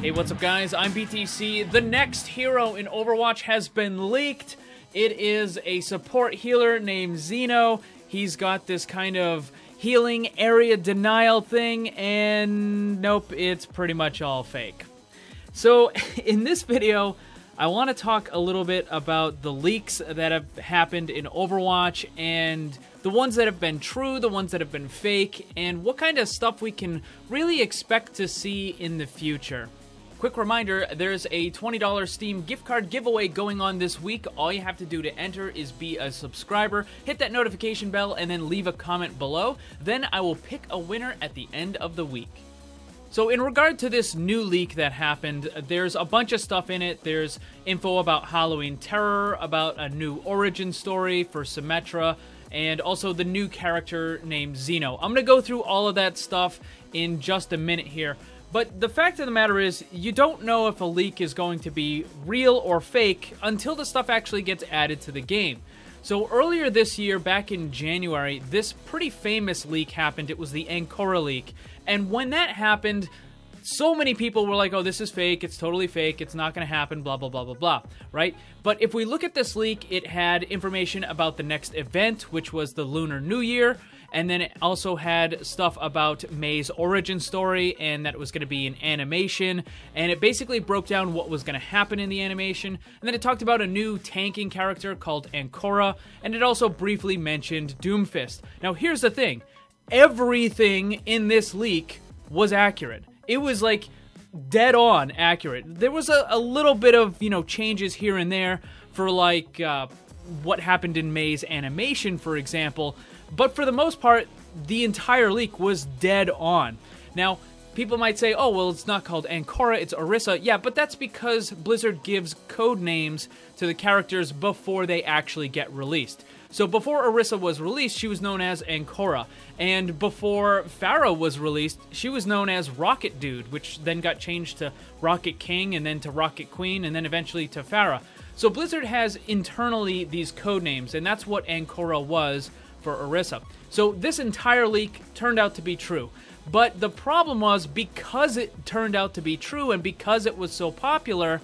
Hey, what's up guys? I'm BTC. The next hero in Overwatch has been leaked. It is a support healer named Zeno. He's got this kind of healing area denial thing, and nope, it's pretty much all fake. So in this video, I want to talk a little bit about the leaks that have happened in Overwatch and the ones that have been true, the ones that have been fake, and what kind of stuff we can really expect to see in the future. Quick reminder, there's a $20 Steam gift card giveaway going on this week. All you have to do to enter is be a subscriber, hit that notification bell, and then leave a comment below. Then I will pick a winner at the end of the week. So in regard to this new leak that happened, there's a bunch of stuff in it. There's info about Halloween Terror, about a new origin story for Symmetra, and also the new character named Zeno. I'm going to go through all of that stuff in just a minute here. But the fact of the matter is, you don't know if a leak is going to be real or fake until the stuff actually gets added to the game. So earlier this year, back in January, this pretty famous leak happened. It was the Ancora leak. And when that happened, so many people were like, oh, this is fake, it's totally fake, it's not going to happen, blah, blah, blah, blah, blah, right? But if we look at this leak, it had information about the next event, which was the Lunar New Year, and then it also had stuff about May's origin story, and that it was going to be an animation, and it basically broke down what was going to happen in the animation, and then it talked about a new tanking character called Ancora, and it also briefly mentioned Doomfist. Now, here's the thing. Everything in this leak was accurate. It was like dead on accurate. There was a little bit of, changes here and there for like what happened in May's animation, for example, but for the most part, the entire leak was dead on. Now, people might say, oh, well, it's not called Ancora, it's Orisa. Yeah, but that's because Blizzard gives code names to the characters before they actually get released. So before Orisa was released, she was known as Ancora. And before Pharah was released, she was known as Rocket Dude, which then got changed to Rocket King, and then to Rocket Queen, and then eventually to Pharah. So Blizzard has internally these code names, and that's what Ancora was for Orisa. So this entire leak turned out to be true. But the problem was, because it turned out to be true and because it was so popular,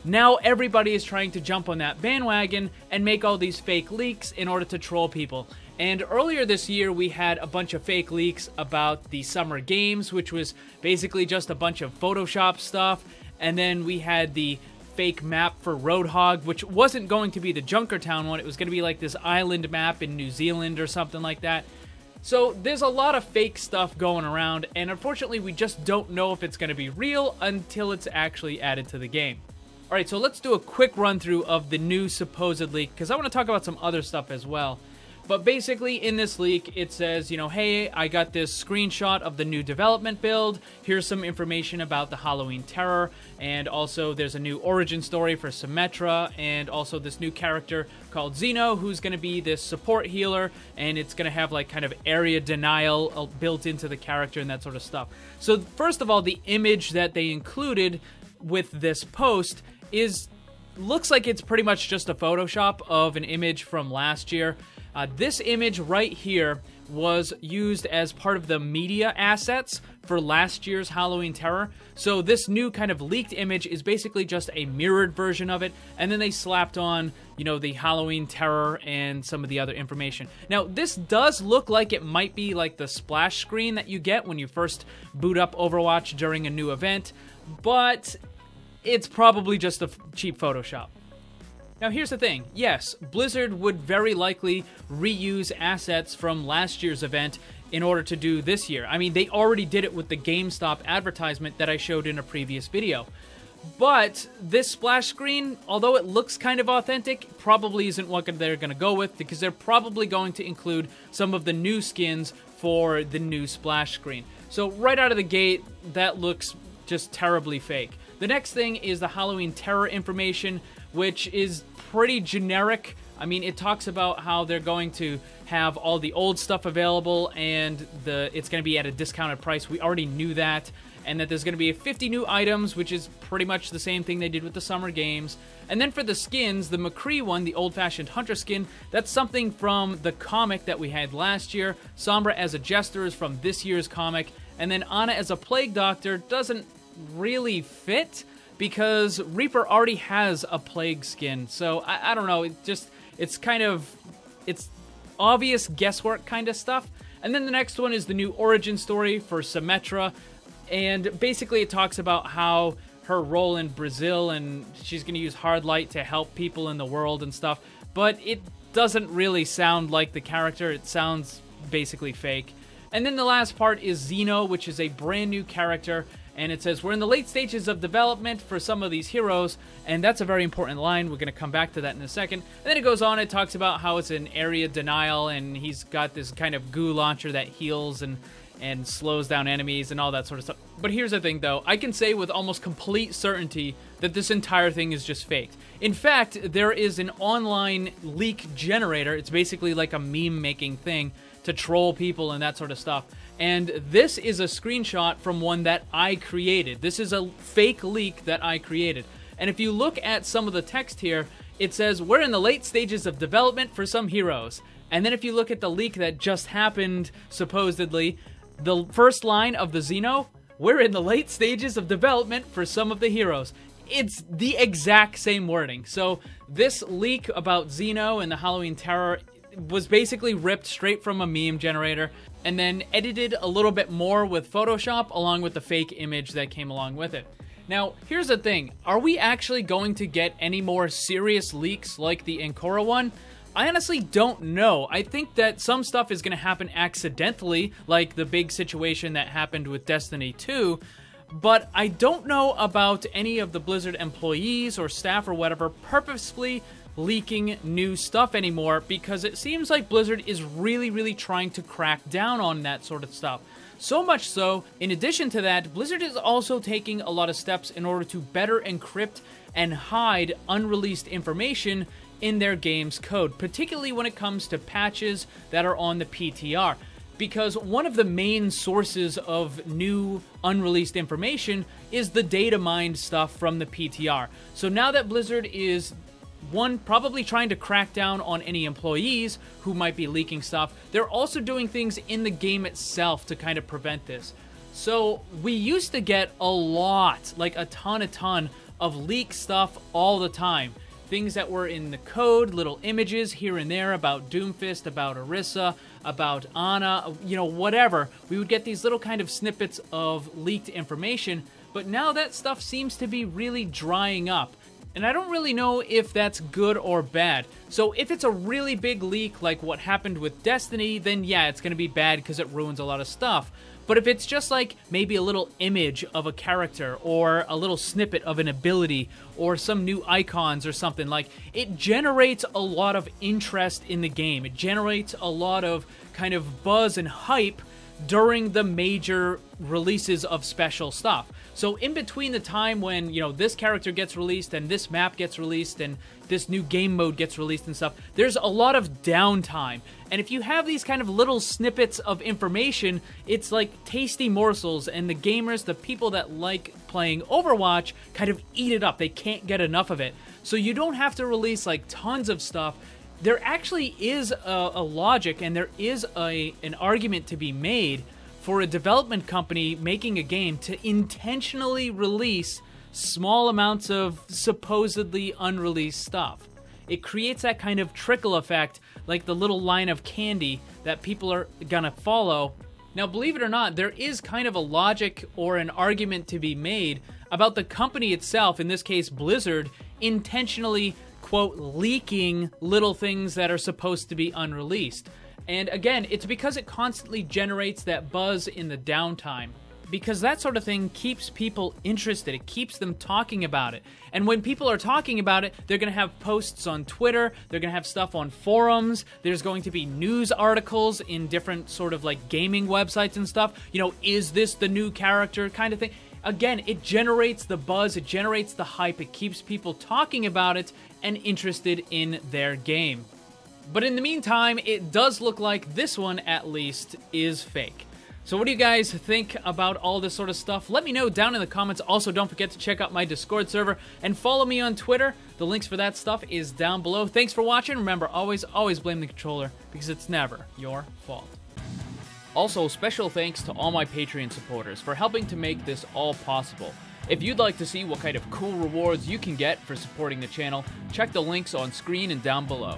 now everybody is trying to jump on that bandwagon and make all these fake leaks in order to troll people. And earlier this year, we had a bunch of fake leaks about the Summer Games, which was basically just a bunch of Photoshop stuff. And then we had the fake map for Roadhog, which wasn't going to be the Junkertown one. It was going to be like this island map in New Zealand or something like that. So there's a lot of fake stuff going around, and unfortunately we just don't know if it's going to be real until it's actually added to the game. Alright, so let's do a quick run through of the new supposed leak, because I want to talk about some other stuff as well. But basically, in this leak, it says, hey, I got this screenshot of the new development build. Here's some information about the Halloween Terror. And also, there's a new origin story for Symmetra. And also this new character called Zeno, who's going to be this support healer. And it's going to have, like, kind of area denial built into the character and that sort of stuff. So, first of all, the image that they included with this post looks like it's pretty much just a Photoshop of an image from last year. This image right here was used as part of the media assets for last year's Halloween Terror. So this new kind of leaked image is basically just a mirrored version of it, and then they slapped on, the Halloween Terror and some of the other information. Now, this does look like it might be like the splash screen that you get when you first boot up Overwatch during a new event, but it's probably just a cheap Photoshop. Now here's the thing, yes, Blizzard would very likely reuse assets from last year's event in order to do this year. I mean, they already did it with the GameStop advertisement that I showed in a previous video. But this splash screen, although it looks kind of authentic, probably isn't what they're going to go with, because they're probably going to include some of the new skins for the new splash screen. So right out of the gate, that looks just terribly fake. The next thing is the Halloween Terror information, which is pretty generic. I mean, it talks about how they're going to have all the old stuff available, and it's going to be at a discounted price. We already knew that. And that there's going to be 50 new items, which is pretty much the same thing they did with the Summer Games. And then for the skins, the McCree one, the old-fashioned hunter skin, that's something from the comic that we had last year. Sombra as a jester is from this year's comic. And then Ana as a plague doctor doesn't really fit because Reaper already has a plague skin. So I don't know, it's obvious guesswork kind of stuff. And then the next one is the new origin story for Symmetra, and basically it talks about how her role in Brazil, and she's going to use hard light to help people in the world and stuff, but it doesn't really sound like the character. It sounds basically fake. And then the last part is Zeno, which is a brand new character, and it says, we're in the late stages of development for some of these heroes, and that's a very important line. We're going to come back to that in a second. And then it goes on, it talks about how it's an area denial, and he's got this kind of goo launcher that heals and slows down enemies and all that sort of stuff. But here's the thing, though. I can say with almost complete certainty that this entire thing is just faked. In fact, there is an online leak generator. It's basically like a meme-making thing to troll people and that sort of stuff. And this is a screenshot from one that I created. This is a fake leak that I created. And if you look at some of the text here, it says, we're in the late stages of development for some heroes. And then if you look at the leak that just happened, supposedly, the first line of the Zeno, we're in the late stages of development for some of the heroes. It's the exact same wording. So this leak about Zeno and the Halloween Terror was basically ripped straight from a meme generator and then edited a little bit more with Photoshop along with the fake image that came along with it. Now, here's the thing. Are we actually going to get any more serious leaks like the Ancora one? I honestly don't know. I think that some stuff is going to happen accidentally, like the big situation that happened with Destiny 2, but I don't know about any of the Blizzard employees or staff or whatever purposefully leaking new stuff anymore, because it seems like Blizzard is really trying to crack down on that sort of stuff. So much so, in addition to that, Blizzard is also taking a lot of steps in order to better encrypt and hide unreleased information in their game's code, particularly when it comes to patches that are on the PTR. Because one of the main sources of new unreleased information is the data mined stuff from the PTR. So now that Blizzard is, one, probably trying to crack down on any employees who might be leaking stuff, they're also doing things in the game itself to kind of prevent this. So we used to get a lot, like a ton of leaked stuff all the time. Things that were in the code, little images here and there about Doomfist, about Orisa, about Ana, you know, whatever. We would get these little kind of snippets of leaked information, but now that stuff seems to be really drying up. And I don't really know if that's good or bad. So if it's a really big leak like what happened with Destiny, then yeah, it's going to be bad because it ruins a lot of stuff. But if it's just like maybe a little image of a character or a little snippet of an ability or some new icons or something, like, it generates a lot of interest in the game. It generates a lot of kind of buzz and hype during the major releases of special stuff. So in between the time when, you know, this character gets released and this map gets released and this new game mode gets released and stuff, there's a lot of downtime. And if you have these kind of little snippets of information, it's like tasty morsels, and the gamers, the people that like playing Overwatch, kind of eat it up. They can't get enough of it. So you don't have to release like tons of stuff. There actually is a logic, and there is an argument to be made for a development company making a game to intentionally release small amounts of supposedly unreleased stuff. It creates that kind of trickle effect, like the little line of candy that people are gonna follow. Now, believe it or not, there is kind of a logic or an argument to be made about the company itself, in this case Blizzard, intentionally, quote, leaking little things that are supposed to be unreleased. And again, it's because it constantly generates that buzz in the downtime. Because that sort of thing keeps people interested. It keeps them talking about it. And when people are talking about it, they're going to have posts on Twitter. They're going to have stuff on forums. There's going to be news articles in different sort of like gaming websites and stuff. You know, is this the new character kind of thing? Again, it generates the buzz. It generates the hype. It keeps people talking about it and interested in their game. But in the meantime, it does look like this one, at least, is fake. So what do you guys think about all this sort of stuff? Let me know down in the comments. Also, don't forget to check out my Discord server and follow me on Twitter. The links for that stuff is down below. Thanks for watching. Remember, always blame the controller, because it's never your fault. Also, special thanks to all my Patreon supporters for helping to make this all possible. If you'd like to see what kind of cool rewards you can get for supporting the channel, check the links on screen and down below.